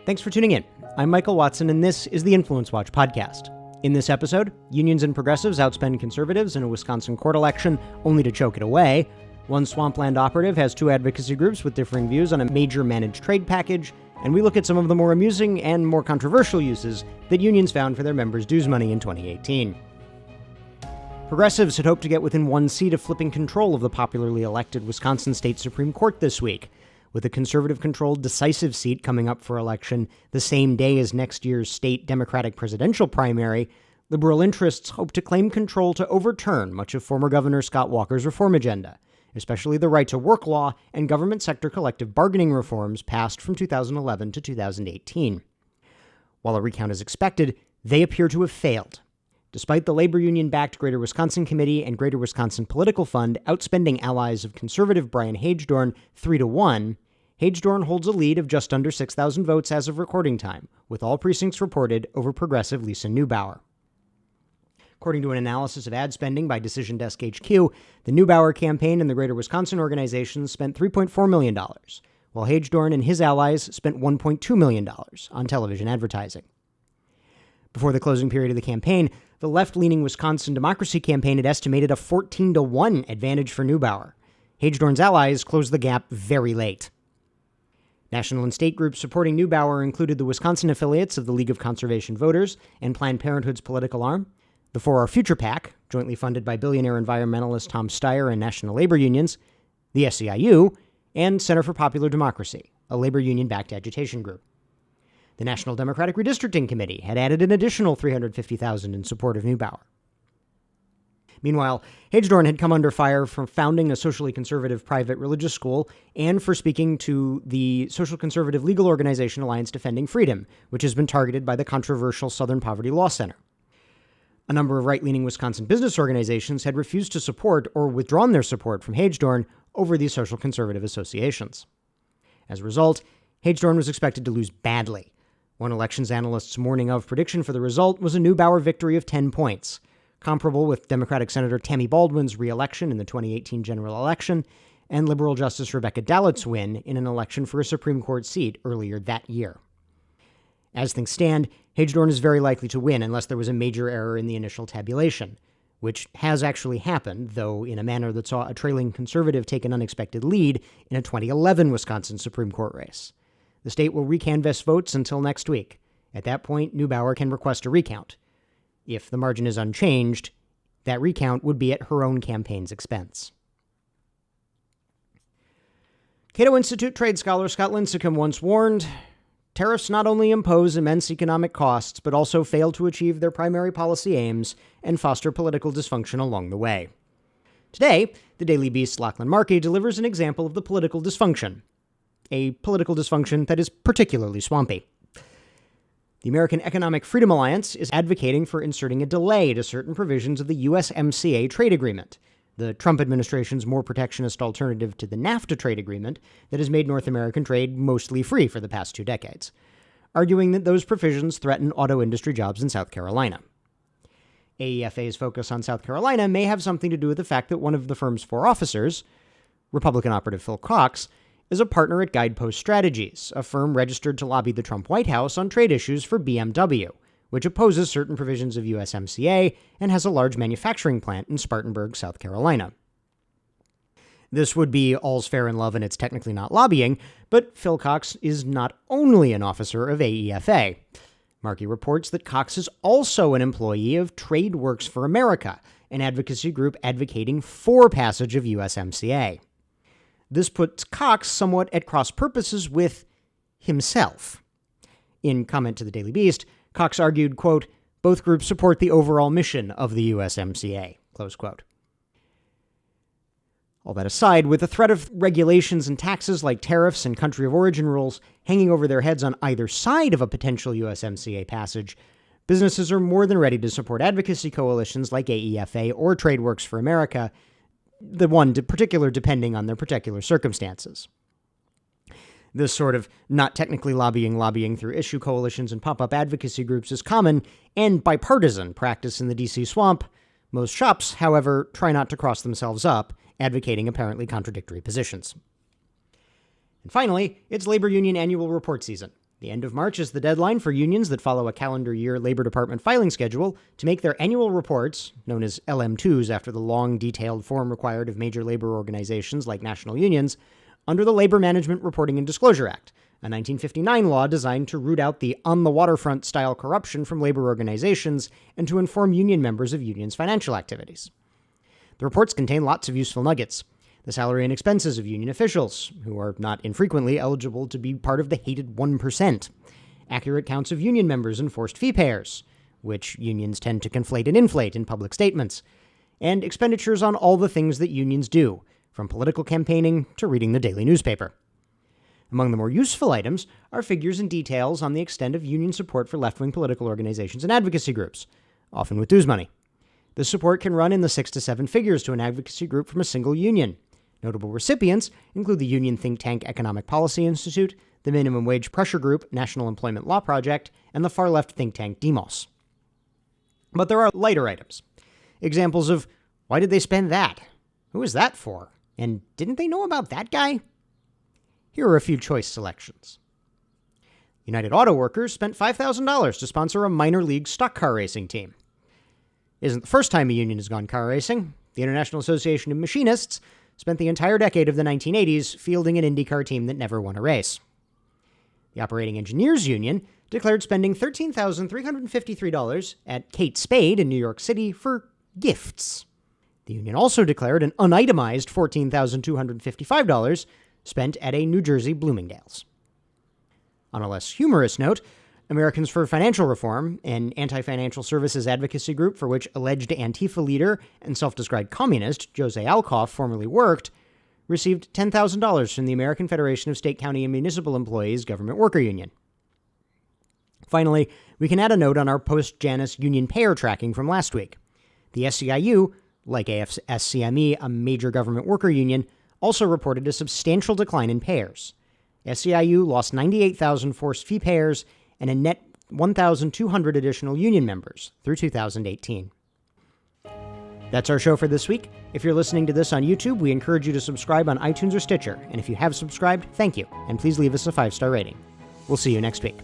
Thanks for tuning in. I'm Michael Watson, and this is the InfluenceWatch podcast. In this episode, unions and progressives outspend conservatives in a Wisconsin court election only to choke it away. One Swampland operative has two advocacy groups with differing views on a major managed trade package, and we look at some of the more amusing and more controversial uses that unions found for their members' dues money in 2018. Progressives had hoped to get within one seat of flipping control of the popularly elected Wisconsin State Supreme Court this week, with a conservative-controlled decisive seat coming up for election the same day as next year's state Democratic presidential primary. Liberal interests hope to claim control to overturn much of former Governor Scott Walker's reform agenda, especially the right-to-work law and government sector collective bargaining reforms passed from 2011 to 2018. While a recount is expected, they appear to have failed. Despite the labor union-backed Greater Wisconsin Committee and Greater Wisconsin Political Fund outspending allies of conservative Brian Hagedorn 3-1, Hagedorn holds a lead of just under 6,000 votes as of recording time, with all precincts reported over progressive Lisa Neubauer. According to an analysis of ad spending by Decision Desk HQ, the Neubauer campaign and the Greater Wisconsin organizations spent $3.4 million, while Hagedorn and his allies spent $1.2 million on television advertising. Before the closing period of the campaign, the left-leaning Wisconsin Democracy Campaign had estimated a 14-1 advantage for Neubauer. Hagedorn's allies closed the gap very late. National and state groups supporting Neubauer included the Wisconsin affiliates of the League of Conservation Voters and Planned Parenthood's political arm, the For Our Future PAC, jointly funded by billionaire environmentalist Tom Steyer and national labor unions, the SEIU, and Center for Popular Democracy, a labor union-backed agitation group. The National Democratic Redistricting Committee had added an additional $350,000 in support of Neubauer. Meanwhile, Hagedorn had come under fire for founding a socially conservative private religious school and for speaking to the social conservative legal organization Alliance Defending Freedom, which has been targeted by the controversial Southern Poverty Law Center. A number of right-leaning Wisconsin business organizations had refused to support or withdrawn their support from Hagedorn over these social conservative associations. As a result, Hagedorn was expected to lose badly. One elections analyst's morning of prediction for the result was a Neubauer victory of 10 points, comparable with Democratic Senator Tammy Baldwin's re-election in the 2018 general election and liberal Justice Rebecca Dallett's win in an election for a Supreme Court seat earlier that year. As things stand, Hagedorn is very likely to win unless there was a major error in the initial tabulation, which has actually happened, though in a manner that saw a trailing conservative take an unexpected lead in a 2011 Wisconsin Supreme Court race. The state will recanvass votes until next week. At that point, Neubauer can request a recount. If the margin is unchanged, that recount would be at her own campaign's expense. Cato Institute trade scholar Scott Lincicome once warned, tariffs not only impose immense economic costs, but also fail to achieve their primary policy aims and foster political dysfunction along the way. Today, the Daily Beast's Lachlan Markey delivers an example of the political dysfunction, a political dysfunction that is particularly swampy. The American Economic Freedom Alliance is advocating for inserting a delay to certain provisions of the USMCA trade agreement, the Trump administration's more protectionist alternative to the NAFTA trade agreement that has made North American trade mostly free for the past 2 decades, arguing that those provisions threaten auto industry jobs in South Carolina. AEFA's focus on South Carolina may have something to do with the fact that one of the firm's 4 officers, Republican operative Phil Cox, is a partner at Guidepost Strategies, a firm registered to lobby the Trump White House on trade issues for BMW, which opposes certain provisions of USMCA and has a large manufacturing plant in Spartanburg, South Carolina. This would be all's fair in love and it's technically not lobbying, but Phil Cox is not only an officer of AEFA. Markey reports that Cox is also an employee of TradeWorks for America, an advocacy group advocating for passage of USMCA. This puts Cox somewhat at cross purposes with himself. In comment to the Daily Beast, Cox argued, quote, both groups support the overall mission of the USMCA, close quote. All that aside, with the threat of regulations and taxes like tariffs and country of origin rules hanging over their heads on either side of a potential USMCA passage, businesses are more than ready to support advocacy coalitions like AEFA or TradeWorks for America, the one particular depending on their particular circumstances. This sort of not technically lobbying through issue coalitions and pop-up advocacy groups is common and bipartisan practice in the DC swamp. Most shops, however, try not to cross themselves up, advocating apparently contradictory positions. And finally, it's labor union annual report season. The end of March is the deadline for unions that follow a calendar year Labor Department filing schedule to make their annual reports, known as LM2s after the long, detailed form required of major labor organizations like national unions, under the Labor Management Reporting and Disclosure Act, a 1959 law designed to root out the on-the-waterfront-style corruption from labor organizations and to inform union members of unions' financial activities. The reports contain lots of useful nuggets. The salary and expenses of union officials, who are not infrequently eligible to be part of the hated 1%. Accurate counts of union members and forced fee payers, which unions tend to conflate and inflate in public statements. And expenditures on all the things that unions do, from political campaigning to reading the daily newspaper. Among the more useful items are figures and details on the extent of union support for left-wing political organizations and advocacy groups, often with dues money. This support can run in the 6 to 7 figures to an advocacy group from a single union. Notable recipients include the union think tank Economic Policy Institute, the minimum wage pressure group National Employment Law Project, and the far-left think tank Demos. But there are lighter items. Examples of, why did they spend that? Who is that for? And didn't they know about that guy? Here are a few choice selections. United Auto Workers spent $5,000 to sponsor a minor league stock car racing team. Isn't the first time a union has gone car racing. The International Association of Machinists spent the entire decade of the 1980s fielding an IndyCar team that never won a race. The Operating Engineers Union declared spending $13,353 at Kate Spade in New York City for gifts. The union also declared an unitemized $14,255 spent at a New Jersey Bloomingdale's. On a less humorous note, Americans for Financial Reform, an anti-financial services advocacy group for which alleged Antifa leader and self-described communist Jose Alcoff formerly worked, received $10,000 from the American Federation of State, County, and Municipal Employees Government Worker Union. Finally, we can add a note on our post-Janus union payer tracking from last week. The SEIU, like AFSCME, a major government worker union, also reported a substantial decline in payers. SEIU lost 98,000 forced fee payers and a net 1,200 additional union members through 2018. That's our show for this week. If you're listening to this on YouTube, we encourage you to subscribe on iTunes or Stitcher. And if you have subscribed, thank you. And please leave us a 5-star rating. We'll see you next week.